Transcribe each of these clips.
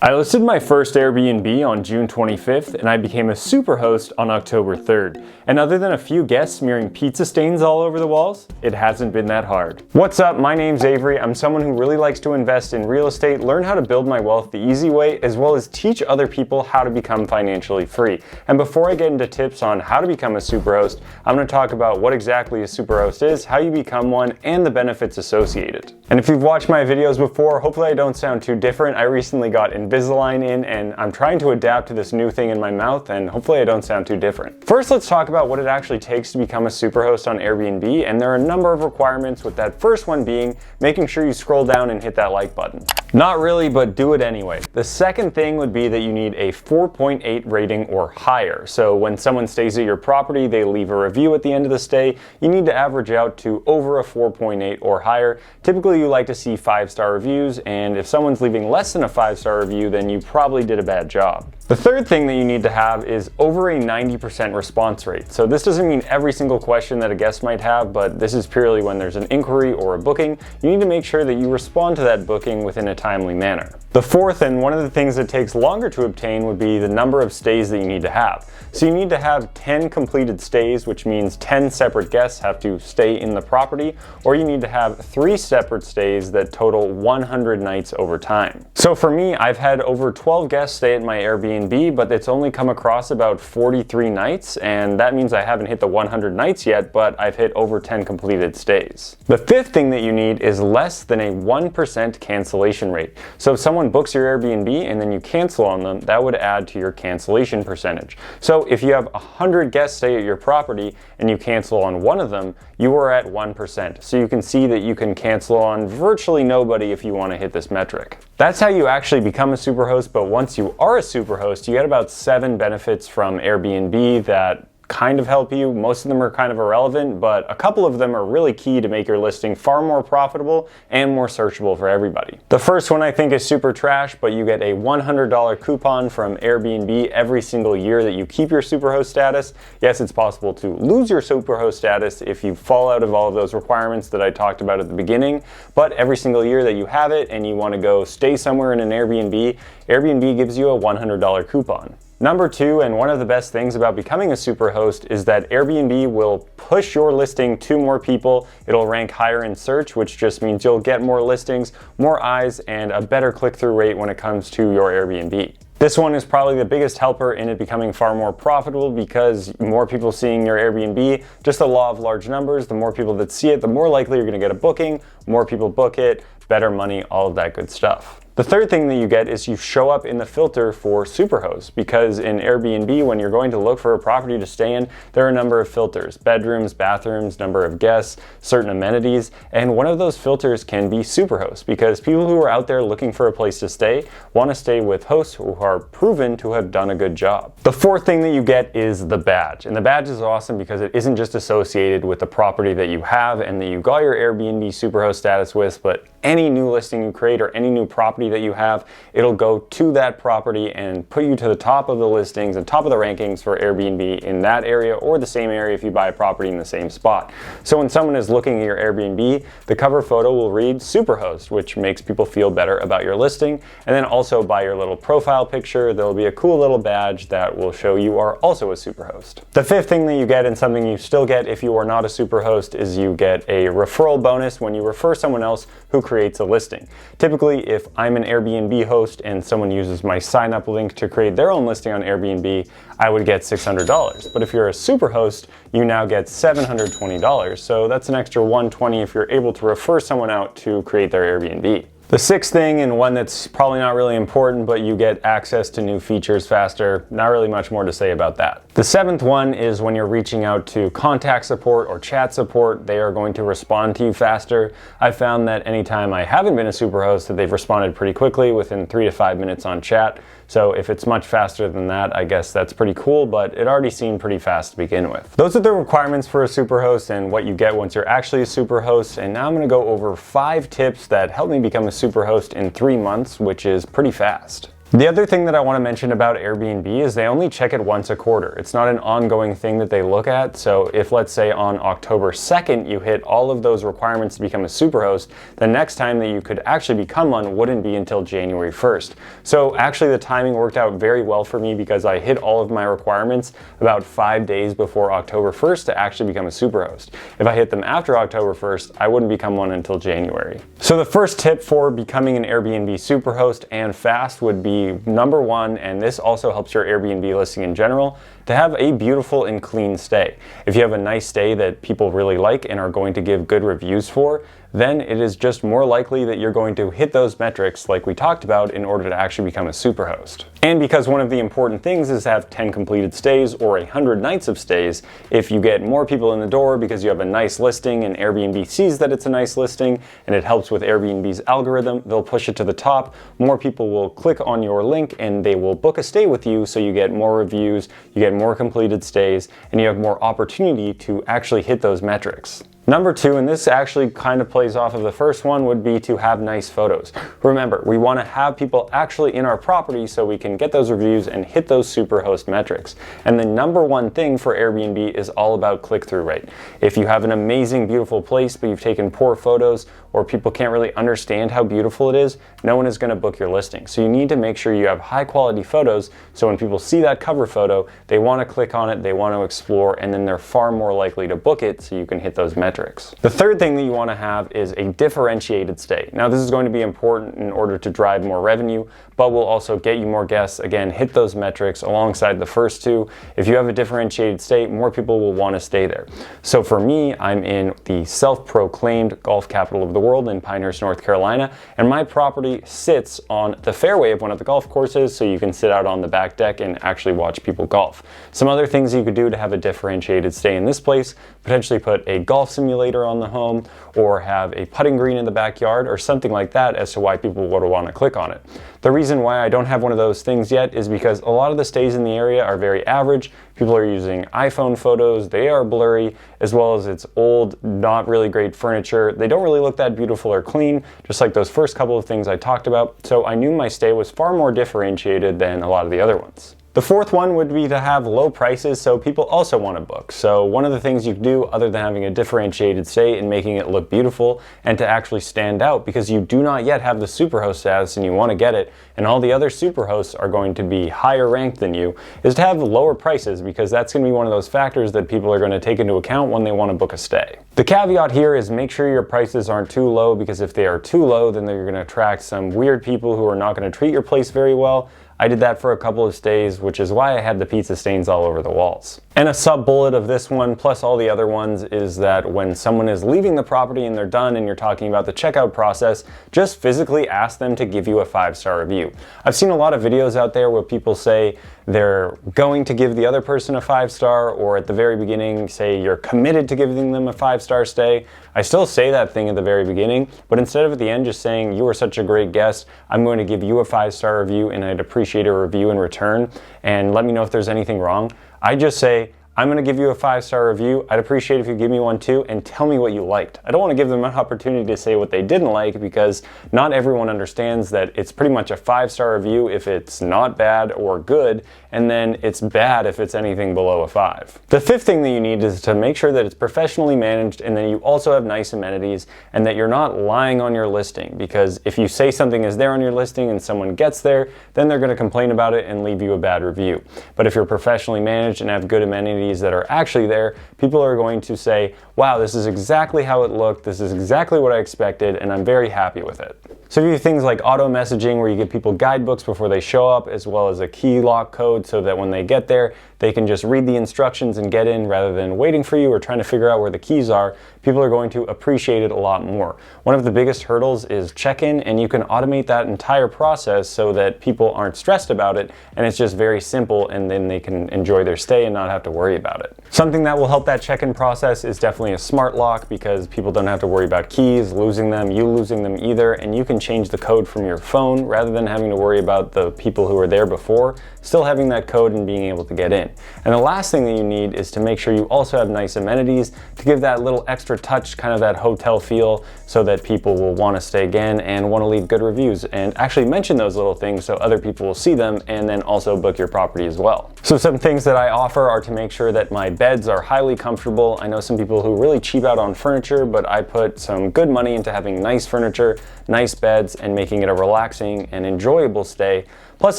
I listed my first Airbnb on June 25th and I became a superhost on October 3rd. And other than a few guests smearing pizza stains all over the walls, it hasn't been that hard. What's up? My name's Avery. I'm someone who really likes to invest in real estate, learn how to build my wealth the easy way, as well as teach other people how to become financially free. And before I get into tips on how to become a superhost, I'm going to talk about what exactly a superhost is, how you become one, and the benefits associated. And if you've watched my videos before, hopefully I don't sound too different. I recently got Invisalign in and I'm trying to adapt to this new thing in my mouth, and hopefully I don't sound too different. First, let's talk about what it actually takes to become a superhost on Airbnb, and there are a number of requirements, with that first one being making sure you scroll down and hit that like button. Not really, but do it anyway. The second thing would be that you need a 4.8 rating or higher. So when someone stays at your property, they leave a review at the end of the stay, you need to average out to over a 4.8 or higher. Typically you like to see 5-star reviews, and if someone's leaving less than a 5-star review, then you probably did a bad job. The third thing that you need to have is over a 90% response rate. So this doesn't mean every single question that a guest might have, but this is purely when there's an inquiry or a booking. You need to make sure that you respond to that booking within a timely manner. The fourth, and one of the things that takes longer to obtain, would be the number of stays that you need to have. So you need to have 10 completed stays, which means 10 separate guests have to stay in the property, or you need to have 3 separate stays that total 100 nights over time. So for me, I've had over 12 guests stay at my Airbnb, but it's only come across about 43 nights, and that means I haven't hit the 100 nights yet, but I've hit over 10 completed stays. The fifth thing that you need is less than a 1% cancellation rate. So if someone books your Airbnb and then you cancel on them, that would add to your cancellation percentage. So if you have 100 guests stay at your property and you cancel on one of them, you are at 1%. So you can see that you can cancel on virtually nobody if you want to hit this metric. That's how you actually become a superhost, but once you are a superhost, you get about 7 benefits from Airbnb that kind of help you. Most of them are kind of irrelevant, but a couple of them are really key to make your listing far more profitable and more searchable for everybody. The first one I think is super trash, but you get a $100 coupon from Airbnb every single year that you keep your superhost status. Yes, it's possible to lose your superhost status if you fall out of all of those requirements that I talked about at the beginning, but every single year that you have it and you want to go stay somewhere in an Airbnb, Airbnb gives you a $100 coupon. Number 2, and one of the best things about becoming a superhost, is that Airbnb will push your listing to more people. It'll rank higher in search, which just means you'll get more listings, more eyes, and a better click-through rate when it comes to your Airbnb. This one is probably the biggest helper in it becoming far more profitable, because more people seeing your Airbnb, just the law of large numbers, the more people that see it, the more likely you're going to get a booking, more people book it, better money, all of that good stuff. The third thing that you get is you show up in the filter for superhosts, because in Airbnb, when you're going to look for a property to stay in, there are a number of filters: bedrooms, bathrooms, number of guests, certain amenities, and one of those filters can be superhosts, because people who are out there looking for a place to stay want to stay with hosts who are proven to have done a good job. The fourth thing that you get is the badge, and the badge is awesome because it isn't just associated with the property that you have and that you got your Airbnb superhost status with, but any new listing you create or any new property that you have, it'll go to that property and put you to the top of the listings and top of the rankings for Airbnb in that area, or the same area if you buy a property in the same spot. So when someone is looking at your Airbnb, the cover photo will read superhost, which makes people feel better about your listing. And then also by your little profile picture, there'll be a cool little badge that will show you are also a superhost. The fifth thing that you get, and something you still get if you are not a superhost, is you get a referral bonus when you refer someone else who creates a listing. Typically, if I'm an Airbnb host and someone uses my sign up link to create their own listing on Airbnb, I would get $600. But if you're a superhost, you now get $720. So that's an extra $120 if you're able to refer someone out to create their Airbnb. The sixth thing, and one that's probably not really important, but you get access to new features faster. Not really much more to say about that. The seventh one is when you're reaching out to contact support or chat support, they are going to respond to you faster. I've found that anytime I haven't been a superhost, that they've responded pretty quickly within 3 to 5 minutes on chat. So if it's much faster than that, I guess that's pretty cool, but it already seemed pretty fast to begin with. Those are the requirements for a superhost and what you get once you're actually a superhost. And now I'm going to go over 5 tips that helped me become a superhost in 3 months, which is pretty fast. The other thing that I want to mention about Airbnb is they only check it once a quarter. It's not an ongoing thing that they look at. So if, let's say, on October 2nd you hit all of those requirements to become a superhost, the next time that you could actually become one wouldn't be until January 1st. So actually the timing worked out very well for me because I hit all of my requirements about 5 days before October 1st to actually become a superhost. If I hit them after October 1st, I wouldn't become one until January. So the first tip for becoming an Airbnb superhost and fast would be number one, and this also helps your Airbnb listing in general, to have a beautiful and clean stay. If you have a nice stay that people really like and are going to give good reviews for, then it is just more likely that you're going to hit those metrics like we talked about in order to actually become a superhost. And because one of the important things is to have 10 completed stays or 100 nights of stays, if you get more people in the door because you have a nice listing and Airbnb sees that it's a nice listing and it helps with Airbnb's algorithm, they'll push it to the top. More people will click on your link and they will book a stay with you, so you get more reviews, you get more completed stays, and you have more opportunity to actually hit those metrics. Number two, and this actually kind of plays off of the first one, would be to have nice photos. Remember, we want to have people actually in our property so we can get those reviews and hit those superhost metrics. And the number one thing for Airbnb is all about click-through rate. If you have an amazing, beautiful place, but you've taken poor photos, or people can't really understand how beautiful it is, no one is going to book your listing. So you need to make sure you have high quality photos, so when people see that cover photo, they want to click on it, they want to explore, and then they're far more likely to book it so you can hit those metrics. The third thing that you want to have is a differentiated stay. Now this is going to be important in order to drive more revenue, but will also get you more guests. Again, hit those metrics alongside the first two. If you have a differentiated stay, more people will want to stay there. So for me, I'm in the self-proclaimed golf capital of the world in Pinehurst, North Carolina, and my property sits on the fairway of one of the golf courses, so you can sit out on the back deck and actually watch people golf. Some other things you could do to have a differentiated stay in this place: potentially put a golf simulator on the home, or have a putting green in the backyard, or something like that, as to why people would want to click on it. The reason why I don't have one of those things yet is because a lot of the stays in the area are very average. People are using iPhone photos, they are blurry, as well as it's old, not really great furniture. They don't really look that beautiful or clean, just like those first couple of things I talked about. So I knew my stay was far more differentiated than a lot of the other ones. The fourth one would be to have low prices so people also want to book. So one of the things you can do, other than having a differentiated stay and making it look beautiful and to actually stand out, because you do not yet have the superhost status and you want to get it, and all the other superhosts are going to be higher ranked than you, is to have lower prices, because that's going to be one of those factors that people are going to take into account when they want to book a stay. The caveat here is make sure your prices aren't too low, because if they are too low, then you're going to attract some weird people who are not going to treat your place very well. I did that for a couple of stays, which is why I had the pizza stains all over the walls. And a sub-bullet of this one, plus all the other ones, is that when someone is leaving the property and they're done and you're talking about the checkout process, just physically ask them to give you a 5-star review. I've seen a lot of videos out there where people say they're going to give the other person a 5-star, or at the very beginning say you're committed to giving them a 5-star stay. I still say that thing at the very beginning, but instead of at the end just saying, "You were such a great guest, I'm going to give you a 5-star review and I'd appreciate a review in return, and let me know if there's anything wrong," I just say, "I'm going to give you a 5-star review. I'd appreciate if you give me one too, and tell me what you liked." I don't want to give them an opportunity to say what they didn't like, because not everyone understands that it's pretty much a 5-star review if it's not bad or good, and then it's bad if it's anything below a 5. The fifth thing that you need is to make sure that it's professionally managed and that you also have nice amenities, and that you're not lying on your listing, because if you say something is there on your listing and someone gets there, then they're going to complain about it and leave you a bad review. But if you're professionally managed and have good amenities that are actually there, people are going to say, "Wow, this is exactly how it looked, this is exactly what I expected, and I'm very happy with it." So you do things like auto messaging, where you give people guidebooks before they show up, as well as a key lock code, so that when they get there, they can just read the instructions and get in rather than waiting for you or trying to figure out where the keys are. People are going to appreciate it a lot more. One of the biggest hurdles is check-in, and you can automate that entire process so that people aren't stressed about it, and it's just very simple, and then they can enjoy their stay and not have to worry about it. about it. Something that will help that check-in process is definitely a smart lock, because people don't have to worry about keys, losing them, you losing them either, and you can change the code from your phone rather than having to worry about the people who were there before still having that code and being able to get in. And the last thing that you need is to make sure you also have nice amenities to give that little extra touch, kind of that hotel feel, so that people will want to stay again and want to leave good reviews and actually mention those little things so other people will see them and then also book your property as well. So some things that I offer are to make sure that my beds are highly comfortable. I know some people who really cheap out on furniture, but I put some good money into having nice furniture, nice beds, and making it a relaxing and enjoyable stay. Plus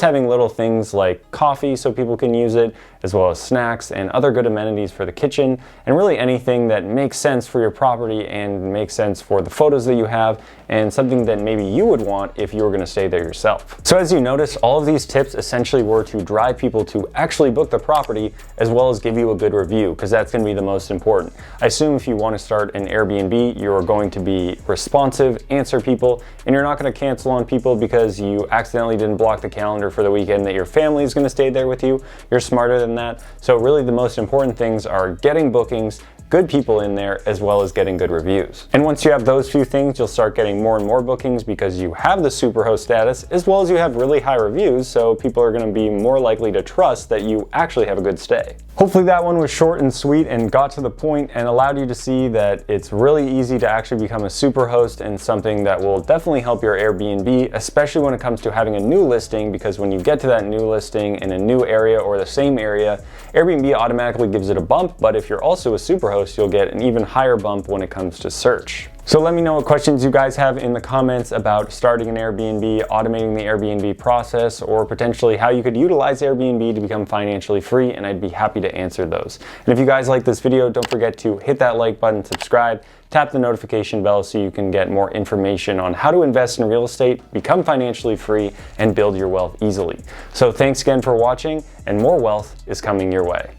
having little things like coffee so people can use it, as well as snacks and other good amenities for the kitchen, and really anything that makes sense for your property and makes sense for the photos that you have, and something that maybe you would want if you were going to stay there yourself. So as you notice, all of these tips essentially were to drive people to actually book the property, as well as give you a good review, because that's going to be the most important. I assume if you want to start an Airbnb, you're going to be responsive, answer people, and you're not going to cancel on people because you accidentally didn't block the calendar for the weekend that your family is going to stay there with you. You're smarter than that. So really the most important things are getting bookings, good people in there, as well as getting good reviews. And once you have those few things, you'll start getting more and more bookings because you have the SuperHost status, as well as you have really high reviews, so people are going to be more likely to trust that you actually have a good stay. Hopefully that one was short and sweet and got to the point and allowed you to see that it's really easy to actually become a SuperHost, and something that will definitely help your Airbnb, especially when it comes to having a new listing, because when you get to that new listing in a new area or the same area, Airbnb automatically gives it a bump, but if you're also a SuperHost, you'll get an even higher bump when it comes to search. So let me know what questions you guys have in the comments about starting an Airbnb, automating the Airbnb process, or potentially how you could utilize Airbnb to become financially free, and I'd be happy to answer those. And if you guys like this video, don't forget to hit that like button, subscribe, tap the notification bell so you can get more information on how to invest in real estate, become financially free, and build your wealth easily. So thanks again for watching, and more wealth is coming your way.